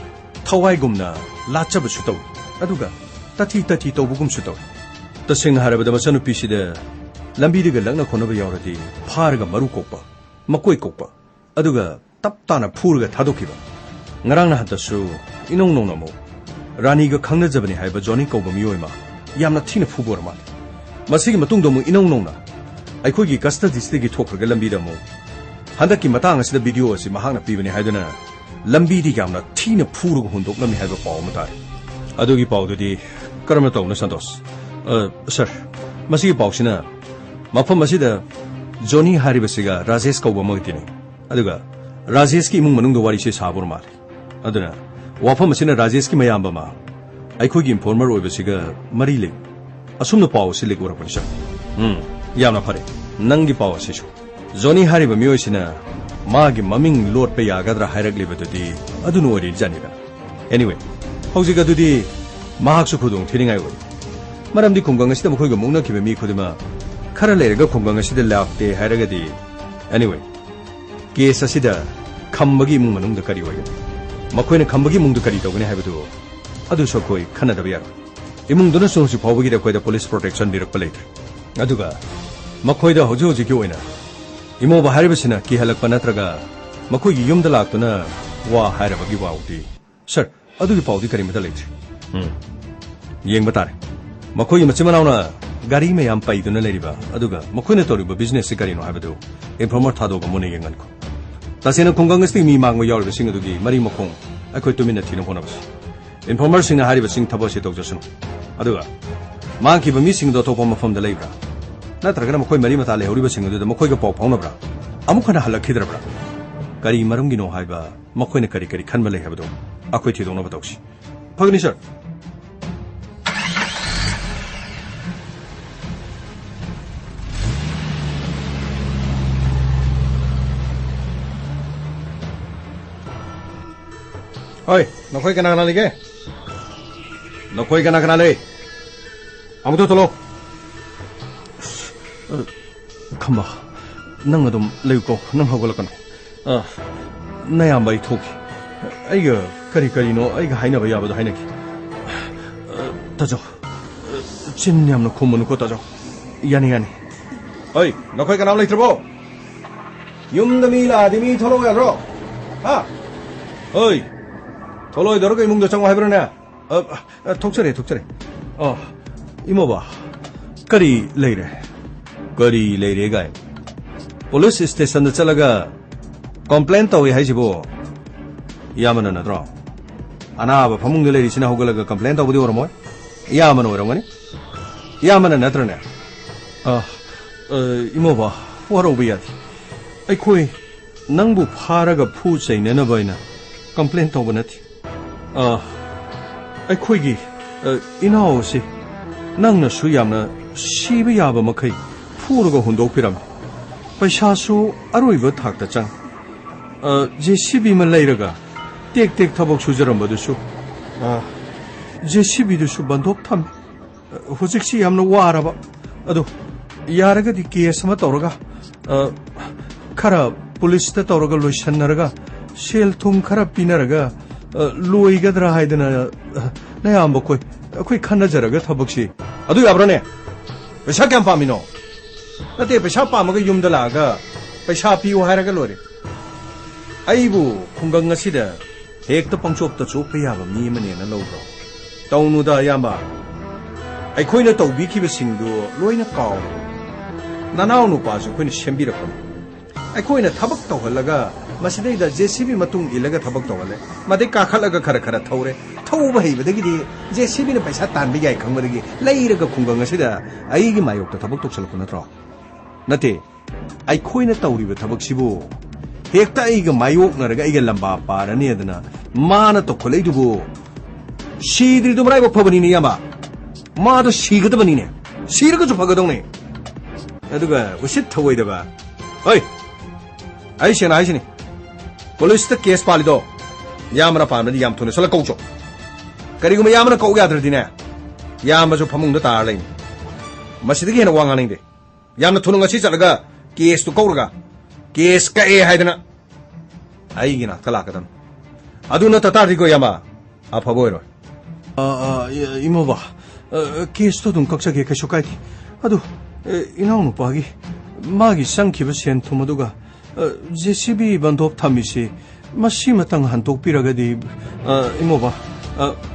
thawai gumna lachab su taw aduga tati tawbugum su taw tasing harabada masanapi si de lambidiga langna khonaba yawradi pharga maru kokpa makoi kokpa aduga taptana phurga thadokiba ngarangna hadasu inongnongna mo raniga khangna jabani haiba joni koba miyoima yamna thina phubor ma masigi matungdo mo inongnongna aikhogi custody stigi thokraga lambida mo handaki matang asida video asi mahangna pibani haidana lambidi yamna thina phuruga hundoknami haiba paw ma tar adugi pawdudi karamna tawna Santos sir masigi pawsina mafam asida Johnny haribasiga Rajesh kauba magtini aduga Rajesh ki imung manungdo wari se sabur mar aduna wafam asina Rajesh ki mayamba ma aikhogi informer oibasiga mari le asumna paw silik ura panisha yamna phare nangi paw asisu Johnny hariba miyoisina magi maming lord pe yagadra hairagli badudi adunu ori janira anyway haujiga dudi mahaksu khudung thiringai oi maramdi khunggang asida mukhoiga mungna kibe mi khudima khara lerega khunggang asida lakte hairagadi anyway case asida khambagi mung manungda kari oi makhoina khambagi mungda kari tawgani haibadu adu sokoi khanadaba yar imung dona sonsi phawbagi da koida police protection birak palait aduga makhoida hoji ki oina imo ba haribasina ki halak panatraga makhoi gi yumda laktuna wa hairabagi wauti sir adugi pawdi kari mata lait yeng batare makhoi machimanauna gari me yam pai duna leriba aduga makhoina toriba business sikari no habadu informer thado ga mone yengan ko tasena khunggang sti mi mangmo yawrbe sing adugi mari makhong akhoi tumina thina honabas informer sing hariba sing thabose tawjasunu aduga mangki ba mi sing do topa mafam da leibra natraga makhoi mari mata le horiba sing adu makhoi ga paw phawnabra amukhana halakhidrabra gari marumgi no haiba makhoina kari khanba le habadu akhoi thidongna batawsi phagni sir Oi, nakhoi kana lege? Nakhoi kana le? 아무도 들어. 컴마. nang adum leuko nang hogol kan naya mai thoki aiga kari no aiga haina ba yabado haina ki tajo chinnyam no khomon ko tajo yani oi nakhoi kanam leitrbo yumdami la adimi tholo ya ro ha oi tholo doro ke mungdo changwa habrana 톡처래 이모봐 kari leire ga police station da chalaga complaint tawi haisibo yamana nadro ana ba phamung de leiri sina hogalaga complaint tawdi ormo yamana orongani yamana natrane imoba waro biyati ai khoi nangbu pharaga phu chainena baina complaint tawbanati ai khoi gi inao si nangna su yamna siba yaba makai phuruga hundok piram paisa su aroiba thakta chang JCB만 레이러가 땡땡 타복 수저런 뭐드쇼 JCB도쇼 반독 탐 호직시 얌노 와라바 아도 야라가디 케스마 떠러가 카라 폴리스타 떠러가 로션나라가 쉘통 카라 피나라가 로이가드라 하이드나 내가 안 먹고 거의 칸나자라가 타복시 아도 야브라네 पैसा क्या पामिनो नते पैसा पामगा युमदा लागा पैसा पियो हायरागा लोरे आइबु खुंगंग असिदा हेक्ता पंचोप ता चोप याबा मी मने न लौब्रो तौनुदा यामा आइखोइना तौबिखिबा सिंगदु लोइना काव नानाव नुपासु खोइना सेम्बिरकम आइखोइना थबक तौहलगा मसिदैदा जेसीबी मतुंग इलगा थबक तौहले मदे काखलगा खरा खरा थौरे थौबा हैबदगिदि जेसीबी न पैसा तानबि याय खंगबदगी लैरगा खुंगंग असिदा आइगी मायोक्ता थबक तौसलको नत्रो नते आइखोइना तौरिबा थबकसिबु हेक्ता आइगा मायोक्नरगा आइगा लंबा पारनी अदना माना तौखलैदुबु सीद्रिदु मराइबो फबनिनि यामा मादो सीगदबनिने सीरगजु फगदौने अदुगा उसित थवैदबा ओइ आइसेना आइसेनि पुलिस केस पालिदो यामना पामदि याम थुने सला कौचो करिगुम यामना कौ याद्रदिने यामजु फमुंगदा तार लैनि मसिदगी हेना वांगानिंदे यामना थुनु ngasi चलगा केस तु कौरगा केस का ए हाइदना आइगिना कलाकदन अदुना ततारिगो यामा अफबोइरो इमोबा केस तो दुम कक्सगे कशुकाइति अदु इनाउ नुपागी मागी संखिबा सेन थुमदुगा JCB 반도업 탐미시 마시 마땅 한독 비라가디 이모바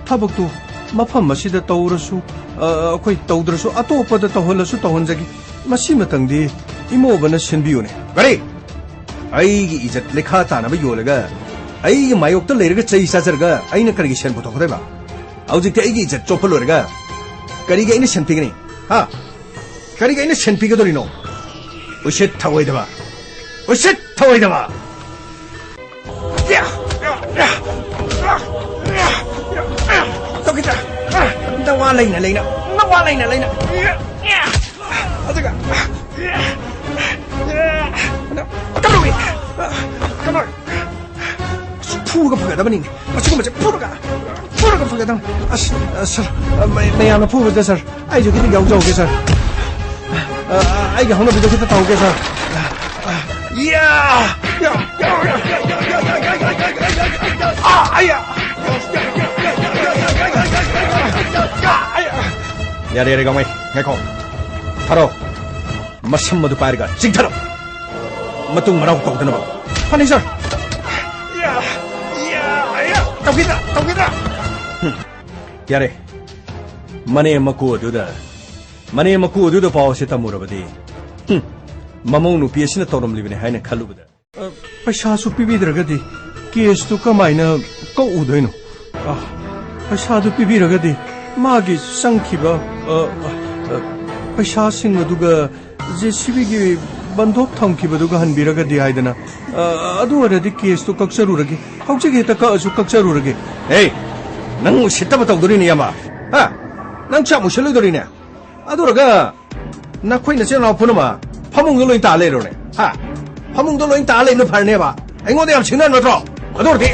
타박도 마판 마시다 떠오르수 거의 떠오르수 아토오빠다 떠올라수 떠혼자기 마시 마땅디 이모바나 신비오네 그래 아이기 이제 레카 타나바 요레가 아이기 마욕도 레르가 제이사저가 아이나 그리기 셴부터 그래봐 아우직때 아이기 이제 쪼플로레가 그리게 이네 셴피기니 하 그리게 이네 셴피거들이노 으쉣 타고이다봐 으쌰! 타워이다마! 저기다! 나와 레이나 레이나! 나와 레이나 레이나! 아저가! 까르위! 까르위! 푸르가 파가다마니! 지금 맞아 푸르가! 푸르가 파가다마! 설! 매야나 푸르다 설! 아이 저기 좀 영자 오게 설! 아이가 하나 비도 기타 타오게 설! 이야! 아야! 야래래 강매 해코 타로 마삼모두 빠르가 징타로 마뚱 마라고 떠드는 법 파니설 야 떡이다 야래 마네 마쿠어두다 파오시타 무라바디 ममौ नुपीसिना तौरमलिबने हाइना खलुबदा पैसासु पिबिद्रगदि केसतु कमाइना कौउदैनो पैसादु पिबिरगदि मागी संखिबा पैसासिंग अदुगा जेसीबीगी बंधोक थमखिबदुगा हनबिरगदि हाइदना अदु अरदि केसतु कक्सरुरगे हौजिगे हेता कअसु कक्सरुरगे ए नंग उसितबा तौदरिनि यामा हा नंग चामुसलुदरिने अदुरगा नखोइना चेना फुनमा 파몽도 로인 다 레로네 하 파몽도 로인 다 레는 팔네 봐 앵어대 양 친한 너도 어디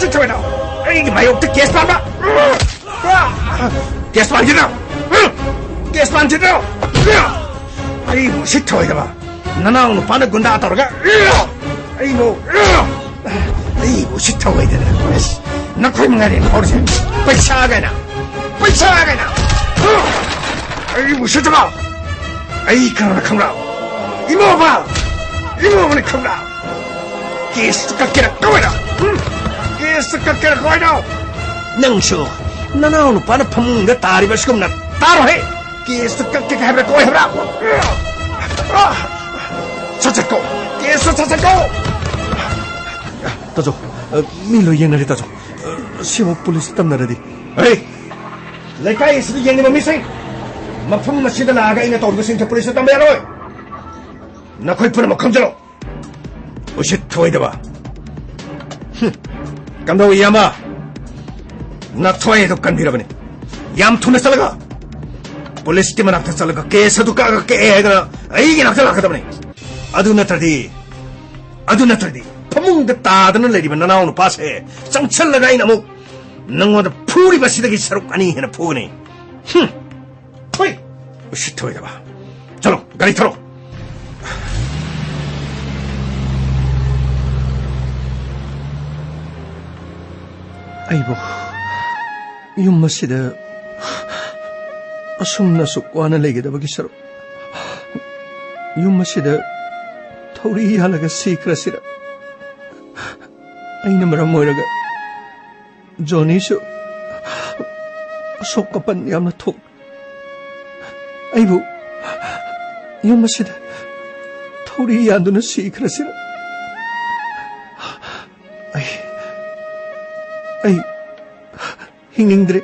진짜 왜나 이게 많이 없다 게스판 봐 게스판 지나 게스판 지나 아이고 시터 이거 봐 나나오는 파는 군다 떨어가 아이고 시터 왜 되나 나 거의 망하네 버리지 빨리 पैसा आ गए ना अरे मुझे चला आई करना खमरा इमोबा ने खमरा केस का क्या कवरा केस का क्या कोई ना नंशो ननाउनु पाना फमुंगा तारी बसकुम ना तारो है केस का क्या है कोई है सचको केस सचको ताजो मिलो ये नरी ताजो सिमो पुलिस तम नरदी ए लेकाई इस लिए नहीं मम्मी सिंह मफम मस्जिद लागा इन्हें तौर सिंह पुलिस तम यारो न कोई पुन मखम चलो उसे थोई दबा कंदो यामा न थोई तो कंधीर बने याम थुने चलगा ꯄꯨꯂꯤꯁꯀꯤ ꯃꯅꯥꯛꯇ ꯆꯠꯂꯒ ꯀꯦꯁ ꯑꯗꯨ ꯀꯛꯑꯒ ꯍꯥꯏꯗꯅ ꯑꯩꯒꯤ ꯅꯥꯛꯇ ꯂꯥꯛꯀꯗꯕꯅꯤ ꯑꯗꯨ ꯅꯠꯇ꯭ꯔꯗꯤ ꯐꯃꯨꯡꯗ ꯇꯥꯗꯅ ꯂꯩꯔꯤꯕ ꯅꯅꯥꯎ ꯅꯨꯄꯥꯁꯦ ꯆꯪꯁꯜꯂꯒ ꯑꯩꯅ ꯑꯃꯨꯛ ꯅꯪꯉꯣꯟꯗ ꯐꯨꯔꯤꯕꯁꯤꯗꯒꯤ ꯁꯔꯨꯛ ꯑꯅꯤ ꯍꯦꯟꯅ ꯐꯨꯒꯅꯤ ꯍꯣꯏ ꯎꯁꯤꯠꯊꯣꯏꯗꯕ ꯆꯂꯣ ꯒꯥꯔꯤ ꯊꯧꯔꯣ ꯑꯩꯕꯨ ꯌꯨꯝ ꯑꯁꯤꯗ ꯑꯁꯨꯝꯅ ꯁꯨꯛ ꯋꯥꯅ ꯂꯩꯒꯗꯕꯒꯤ ꯁꯔꯨꯛ ꯌꯨꯝ ꯑꯁꯤꯗ ꯊꯧꯔꯤ ꯌꯥꯜꯂꯒ ꯁꯤꯈ꯭ꯔꯁꯤꯔ ꯑꯩꯅ ꯃꯔꯝ ꯑꯣꯏꯔꯒ ꯖꯣꯅꯤꯁꯨ ꯑꯁꯣꯛ ꯑꯄꯟ ꯌꯥꯝꯅ ꯊꯣꯛ ꯑꯩꯕꯨ ꯌꯨꯝ ꯑꯁꯤꯗ ꯊꯧꯔꯤ ꯌꯥꯟꯗꯨꯅ ꯁꯤꯈ꯭ꯔꯁꯤꯔ ꯑꯩ ꯍꯤꯡꯅꯤꯡꯗ꯭ꯔꯦ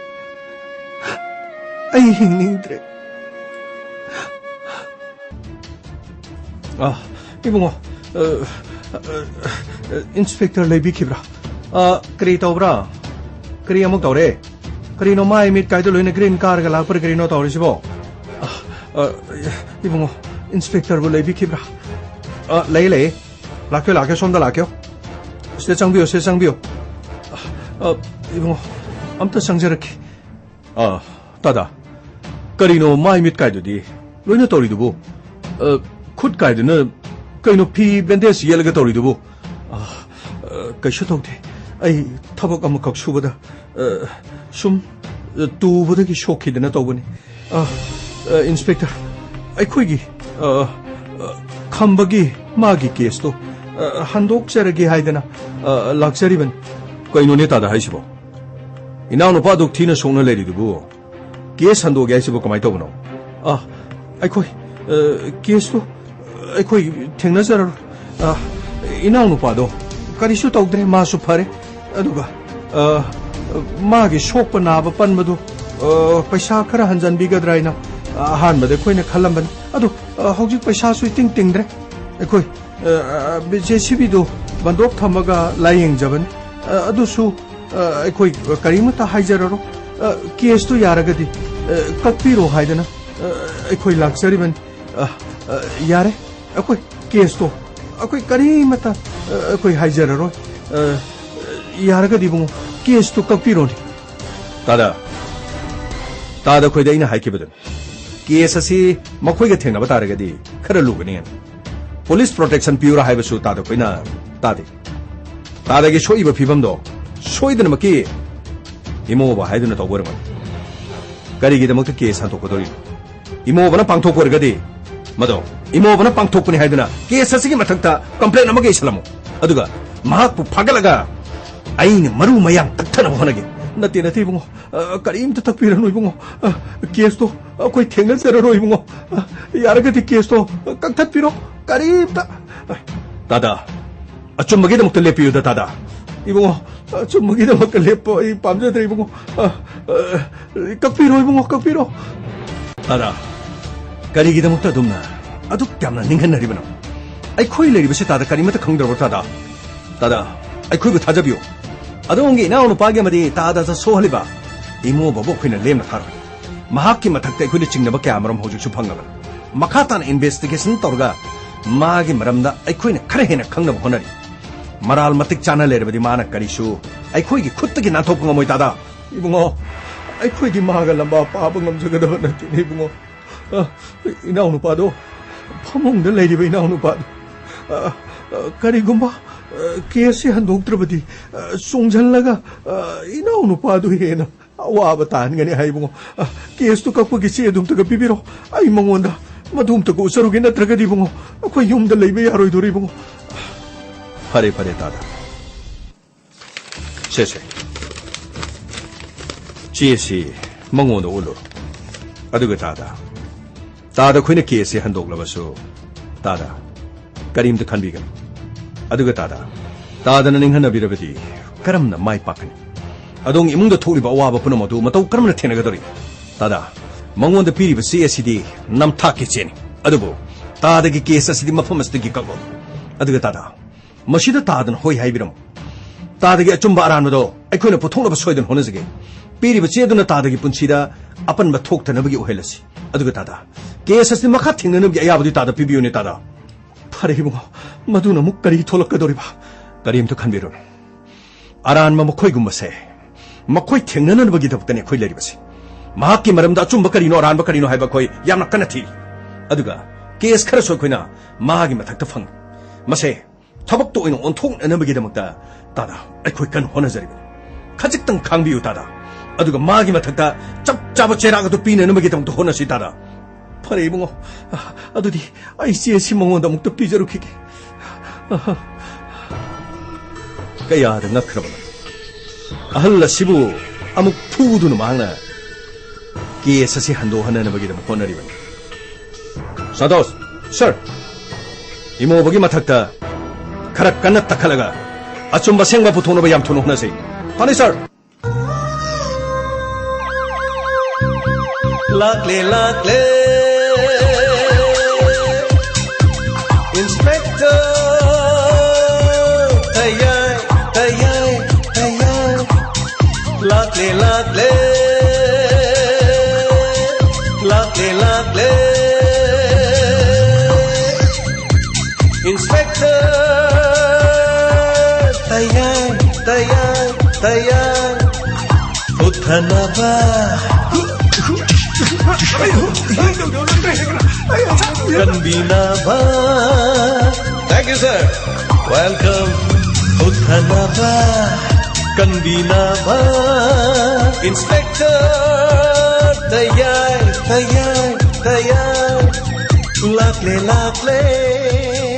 ꯑꯩ ꯍꯤꯡꯅꯤꯡꯗ꯭ꯔꯦ 이봉호 인스펙터 레비키브라 그리 떠브라 그리 아목 떠래 그리 너 마이 밑 가이드 로이네 그린 카르가 라프르 그리 너 떠리시보 이봉호 인스펙터 레비키브라 레이레 라켜 손다 라켜 세상비요 이봉호 아무튼 상저렇게 따다 그리 너 마이 밑 가이드디 로이네 떠리두고 ꯈꯨꯠ ꯀꯥꯏꯗꯨꯅ ꯀꯩꯅꯣ ꯐꯤ ꯕꯦꯟꯗꯦꯖ ꯌꯦꯜꯂꯒ ꯇꯧꯔꯤꯗꯨꯕꯨ ꯀꯩꯁꯨ ꯇꯧꯗꯦ ꯑꯩ ꯊꯕꯛ ꯑꯃꯈꯛ ꯁꯨꯕꯗ ꯁꯨꯝ ꯇꯨꯕꯗꯒꯤ ꯁꯣꯛꯈꯤꯗꯅ ꯇꯧꯕꯅꯤ ꯏꯟꯁꯄꯦꯛꯇꯔ ꯑꯩꯈꯣꯏꯒꯤ ꯈꯝꯕꯒꯤ ꯃꯥꯒꯤ ꯀꯦꯁꯇꯣ ꯍꯟꯗꯣꯛꯆꯔꯒꯦ ꯍꯥꯏꯗꯅ ꯂꯥꯛꯆꯔꯤꯕꯅꯤ ꯀꯩꯅꯣꯅꯦ ꯇꯥꯗ ꯍꯥꯏꯁꯤꯕꯣ ꯏꯅꯥꯎꯅꯨꯄꯥꯗꯨ ꯊꯤꯅ ꯁꯣꯛꯅ ꯂꯩꯔꯤꯗꯨꯕꯨ ꯀꯦꯁ ꯍꯟꯗꯣꯛꯒꯦ ꯍꯥꯏꯁꯤꯕꯨ ꯀꯃꯥꯏꯅ ꯇꯧꯕꯅꯣ ꯑꯩꯈꯣꯏ ꯀꯦꯁꯇꯣ ꯑꯩꯈꯣꯏ ꯊꯦꯡꯅꯖꯔꯔꯣꯏ ꯏꯅꯥꯎꯅꯨꯄꯥꯗꯣ ꯀꯔꯤꯁꯨ ꯇꯧꯗ꯭ꯔꯦ ꯃꯥꯁꯨ ꯐꯔꯦ ꯑꯗꯨꯒ ꯃꯥꯒꯤ ꯁꯣꯛꯄ ꯅꯥꯕ ꯄꯟꯕꯗꯣ ꯄꯩꯁꯥ ꯈꯔ ꯍꯟꯖꯟꯕꯤꯒꯗ꯭ꯔꯥ ꯍꯥꯏꯅ ꯑꯍꯥꯟꯕꯗ ꯑꯩꯈꯣꯏꯅ ꯈꯜꯂꯝꯕꯅꯤ ꯑꯗꯣ ꯍꯧꯖꯤꯛ ꯄꯩꯁꯥꯁꯨ ꯏꯇꯤꯡ ꯇꯤꯡꯗ꯭ꯔꯦ ꯑꯩꯈꯣꯏ JCBꯗꯣ ꯕꯟꯗꯣꯞ ꯊꯝꯃꯒ ꯂꯥꯌꯦꯡꯖꯕꯅꯤ ꯑꯗꯨꯁꯨ ꯑꯩꯈꯣꯏ ꯀꯔꯤꯃꯠꯇ ꯍꯥꯏꯖꯔꯔꯣꯏ ꯀꯦꯁꯇꯣ ꯌꯥꯔꯒꯗꯤ ꯀꯛꯄꯤꯔꯣ ꯍꯥꯏꯗꯅ ꯑꯩꯈꯣꯏ ꯂꯥꯛꯆꯔꯤꯕꯅꯤ ꯌꯥꯔꯦ ꯑꯩꯈꯣꯏ ꯀꯦꯁꯇꯣ ꯑꯩꯈꯣꯏ ꯀꯔꯤꯃꯠꯇ ꯑꯩꯈꯣꯏ ꯍꯥꯏꯖꯔꯔꯣꯏ ꯌꯥꯔꯒꯗꯤ ꯏꯕꯨꯡꯉꯣ ꯀꯦꯁꯇꯣ ꯀꯛꯄꯤꯔꯣꯅꯦ ꯇꯥꯗ ꯑꯩꯈꯣꯏꯗ ꯑꯩꯅ ꯍꯥꯏꯈꯤꯕꯗꯨꯅꯤ ꯀꯦꯁ ꯑꯁꯤ ꯃꯈꯣꯏꯒ ꯊꯦꯡꯅꯕ ꯇꯥꯔꯒꯗꯤ ꯈꯔ ꯂꯨꯒꯅꯤ ꯄꯨꯂꯤꯁ ꯄ꯭ꯔꯣꯇꯦꯛꯁꯟ ꯄꯤꯌꯨꯔꯥ ꯍꯥꯏꯕꯁꯨ ꯇꯥꯗ ꯑꯩꯈꯣꯏꯅ ꯇꯥꯗꯦ ꯇꯥꯗꯒꯤ ꯁꯣꯛꯏꯕ ꯐꯤꯕꯝꯗꯣ ꯁꯣꯏꯗꯅꯃꯛꯀꯤ ꯏꯃꯣꯕ ꯍꯥꯏꯗꯨꯅ ꯇꯧꯕ ꯑꯣꯏꯔꯝꯒꯅꯤ ꯀꯔꯤꯒꯤꯗꯃꯛꯇ ꯀꯦꯁ ꯍꯟꯗꯣꯛꯀꯗꯧꯔꯤꯅꯣ ꯏꯃꯣꯕꯅ ꯄꯥꯡꯊꯣꯛꯄ ꯑꯣꯏꯔꯒꯗꯤ ꯃꯗꯣ ꯏꯃꯣꯕꯅ ꯄꯥꯡꯊꯣꯛꯄꯅꯤ ꯍꯥꯏꯗꯨꯅ ꯀꯦꯁ ꯑꯁꯤꯒꯤ ꯃꯊꯛꯇ ꯀꯝꯄ꯭ꯂꯦꯟ ꯑꯃꯒ ꯏꯁꯜꯂꯝꯃꯨ ꯑꯗꯨꯒ ꯃꯍꯥꯛꯄꯨ ꯐꯥꯒꯠꯂꯒ ꯑꯩꯅ ꯃꯔꯨ ꯃꯌꯥꯡ ꯇꯛꯊꯅꯕ ꯍꯣꯠꯅꯒꯦ ꯅꯠꯇꯦ ꯏꯕꯨꯡꯉꯣ ꯀꯔꯤꯝꯇ ꯇꯛꯄꯤꯔꯅꯨ ꯏꯕꯨꯡꯉꯣ ꯀꯦꯁꯇꯣ ꯑꯩꯈꯣꯏ ꯊꯦꯡꯅꯖꯔꯔꯣꯏ 이봉ꯉꯣ ꯌꯥꯔꯒꯗꯤ ꯀꯦꯁꯇꯣ ꯀꯛꯊꯠꯄꯤꯔꯣ ꯀꯔꯤꯝꯇ ꯇꯥꯗ ꯑꯆꯨꯝꯕꯒꯤꯗꯃꯛꯇ ꯂꯦꯞꯄꯤꯌꯨꯗ ꯇꯥꯗ 이봉ꯉꯣ ꯑꯆꯨꯝꯕꯒꯤꯗꯃꯛꯇ ꯂꯦꯞꯄ ꯑꯩ ꯄꯥꯝꯖꯗ꯭ꯔꯦ 이봉ꯉꯣ ꯀꯛꯄꯤꯔꯣ 이봉ꯉꯣ ꯀꯛꯄꯤꯔꯣ ꯇꯥꯗ ꯀꯔꯤꯒꯤꯗꯃꯛꯇ ꯑꯗꯨꯝꯅ ꯑꯗꯨꯛ ꯌꯥꯝꯅ ꯅꯤꯡꯍꯟꯅꯔꯤꯕꯅꯣ ꯑꯩꯈꯣꯏ ꯂꯩꯔꯤꯕꯁꯤ ꯇꯥꯗ ꯀꯔꯤꯃꯠꯇ ꯈꯪꯗ꯭ꯔꯕꯣ ꯇꯥꯗ ꯑꯩꯈꯣꯏꯕꯨ ꯊꯥꯖꯕꯤꯌꯨ ꯑꯗꯣꯝꯒꯤ ꯏꯅꯥꯎꯅꯨꯄꯥꯒꯤ ꯑꯃꯗꯤ ꯇꯥꯗꯗ ꯁꯣꯛꯍꯜꯂꯤꯕ ꯏꯃꯣꯕꯕꯨ ꯑꯩꯈꯣꯏꯅ ꯂꯦꯝꯅ ꯊꯥꯔꯣꯏ ꯃꯍꯥꯛꯀꯤ ꯃꯊꯛꯇ ꯑꯩꯈꯣꯏꯅ ꯆꯤꯡꯅꯕ ꯀꯌꯥ ꯃꯔꯨꯝ ꯍꯧꯖꯤꯛꯁꯨ ꯐꯪꯂꯕꯅꯤ ꯃꯈꯥ ꯇꯥꯅ ꯏꯟꯚꯦꯁꯇꯤꯒꯦꯁꯟ ꯇꯧꯔꯒ ꯃꯥꯒꯤ ꯃꯔꯝꯗ ꯑꯩꯈꯣꯏꯅ ꯈꯔ ꯍꯦꯟꯅ ꯈꯪꯅꯕ ꯍꯣꯠꯅꯔꯤ ꯃꯔꯥꯜ ꯃꯇꯤꯛ ꯆꯥꯅ ꯂꯩꯔꯕꯗꯤ ꯃꯥꯅ ꯀꯔꯤꯁꯨ ꯑꯩꯈꯣꯏꯒꯤ ꯈꯨꯠꯇꯒꯤ ꯅꯥꯟꯊꯣꯛꯄ ꯉꯝꯃꯣꯏ ꯇꯥꯗ 이봉ꯉꯣ ꯑꯩꯈꯣꯏꯗꯤ ꯃꯥꯒ ꯂꯝꯕꯥ ꯄꯥꯕ ꯉꯝꯖꯒꯗꯕ ꯅꯠꯇꯦꯅꯦ 이봉ꯉꯣ 이나오누빠도 파몽들 내리고 이나오누빠도 그리고마 케시 한 독들어버디 송잘라가 이나오누빠도 해나 와바타 한가니 하이봉 케스도 깎고 기시에 둠터가 비비로 아이 멍원다 마둠터고 우서르게 나트라가디 봉 그 용들 레이베 야로이 도리 봉 파레 따다 세세 지에시 멍원도 올로 아두가 따다 코이네 케이스 한독라바수 따다 까림도 칸비간 아두가 따다는 닝하나비라베디 까람나 마이 빠카니 아동 이몽도 토리바 와바 punamodu matau 까람나 테나가더리 따다 멍원도 피리바 CSD 남타케 체니 아두부 따다기 케이스 시디 마포마스디기 까고 아두가 따다 머시다 따다는 호이 하이비람 따다기 아좀바 아라노도 아이코이네 보통라바 소이든 호너스게 피리바 체도나 따다기 뿐치다 아빤바 톡타나버기 오헬라시 ꯑꯗꯨꯒ ꯇꯥꯗ ꯀꯦꯁ ꯑꯁꯤ ꯃꯈꯥ ꯊꯦꯡꯅꯅꯕꯒꯤ ꯑꯌꯥꯕꯗꯤ ꯇꯥꯗ ꯄꯤꯕꯤꯌꯨꯅꯦ ꯇꯥꯗ ꯐꯔꯦ ꯏꯕꯨꯡꯉꯣ ꯃꯗꯨꯅ ꯑꯃꯨꯛ ꯀꯔꯤ ꯊꯣꯛꯂꯛꯀꯗꯧꯔꯤꯕ ꯀꯔꯤꯝꯇ ꯈꯟꯕꯤꯔꯨꯅꯨ ꯑꯔꯥꯟꯕ ꯃꯈꯣꯏꯒꯨꯝꯕꯁꯦ ꯃꯈꯣꯏ ꯊꯦꯡꯅꯅꯕꯒꯤꯗꯃꯛꯇꯅꯤ ꯑꯩꯈꯣꯏ ꯂꯩꯔꯤꯕꯁꯤ ꯃꯍꯥꯛꯀꯤ ꯃꯔꯝꯗ ꯑꯆꯨꯝꯕ ꯀꯔꯤꯅꯣ ꯑꯔꯥꯟꯕ ꯀꯔꯤꯅꯣ ꯍꯥꯏꯕ ꯑꯩꯈꯣꯏ ꯌꯥꯝꯅ ꯀꯟꯅ ꯊꯤꯔꯤ ꯑꯗꯨꯒ ꯀꯦꯁ ꯈꯔꯁꯨ ꯑꯩꯈꯣꯏꯅ ꯃꯥꯒꯤ ꯃꯊꯛꯇ ꯐꯪꯉꯤ ꯃꯁꯦ ꯊꯕꯛꯇ ꯑꯣꯏꯅ ꯑꯣꯟꯊꯣꯛꯅꯅꯕꯒꯤꯗꯃꯛꯇ ꯇꯥꯗ ꯑꯩꯈꯣꯏ ꯀꯟꯅ ꯍꯣꯠꯅꯖꯔꯤꯕꯅꯤ ꯈꯖꯤꯛꯇꯪ ꯈꯥꯡꯕꯤꯌꯨ ꯇꯥꯗ ꯑꯗꯨꯒ ꯃꯥꯒꯤ ꯃꯊꯛꯇ ꯆꯞ ꯆꯥꯕ ꯆꯩꯔꯥꯛ ꯑꯗꯨ ꯄꯤꯅꯅꯕꯒꯤꯗꯃꯛꯇ ꯍꯣꯠꯅꯁꯤ ꯇꯥꯗ ꯐꯔꯦ ꯏꯕꯨꯡꯉꯣ ꯑꯗꯨꯗꯤ ꯑꯩ ꯆꯦꯁꯤ ꯃꯉꯣꯟꯗ ꯑꯃꯨꯛꯇ ꯄꯤꯖꯔꯨꯈꯤꯒꯦ ꯀꯌꯥꯗ ꯉꯛꯈ꯭ꯔꯕꯅꯣ ꯑꯍꯜ ꯑꯁꯤꯕꯨ ꯑꯃꯨꯛ ꯐꯨꯗꯨꯅ ꯃꯍꯥꯛꯅ ꯀꯦꯁ ꯑꯁꯤ ꯍꯟꯗꯣꯛꯍꯟꯅꯅꯕꯒꯤꯗꯃꯛ ꯍꯣꯠꯅꯔꯤꯕꯅꯤ ꯁꯟꯇꯣꯁ ꯁꯔ ꯏꯃꯣꯕꯒꯤ ꯃꯊꯛꯇ खरा कन्न तखलगा अचुंब सेंगबा पुथोनबा याम थुनो होनसै फनै सर लाकले लाकले इंस्पेक्टर तैयार तैयार तैयार लाकले लाकले लाकले लाकले इंस्पेक्टर तैयार तैयार तैयार उठनबा Kanbinaba. Thank you, sir. Welcome. Uthanaba. Kanbinaba. Inspector. Tayar, tayar, tayar. Lakle, lakle.